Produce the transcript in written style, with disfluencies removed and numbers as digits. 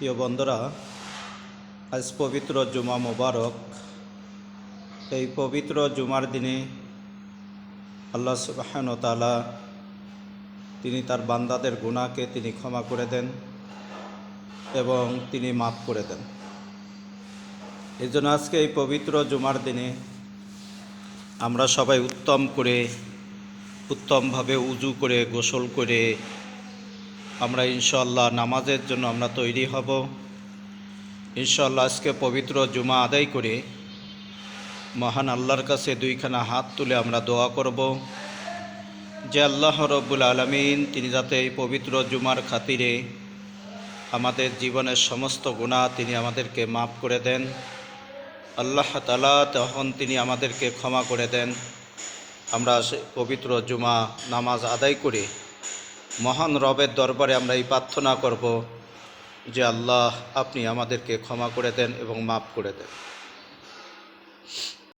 প্রিয় বন্ধুরা, আজ পবিত্র জুমা মোবারক। এই পবিত্র জুমার দিনে আল্লাহ সুবহানাহু ওয়া তাআলা তিনি তার বান্দাদের গুনাহকে তিনি ক্ষমা করে দেন এবং তিনি মাফ করে দেন। এই জন্য আজকে এই পবিত্র জুমার দিনে আমরা সবাই উত্তমভাবে উজু করে গোসল করে আমরা ইনশাআল্লাহ নামাজের জন্য আমরা তৈরি হব। ইনশাআল্লাহ আজকে পবিত্র জুমা আদায় করে মহান আল্লাহর কাছে দুইখানা হাত তুলে আমরা দোয়া করব যে আল্লাহ রব্বুল আলামিন তিনি যাতে এই পবিত্র জুমার খাতিরে আমাদের জীবনের সমস্ত গুনাহ তিনি আমাদেরকে মাফ করে দেন। আল্লাহ তাআলা তখন তিনি আমাদেরকে ক্ষমা করে দেন। আমরা পবিত্র জুমা নামাজ আদায় করে মহান রবের দরবারে আমরা এই প্রার্থনা করব যে আল্লাহ আপনি আমাদেরকে ক্ষমা করে দেন এবং মাফ করে দেন।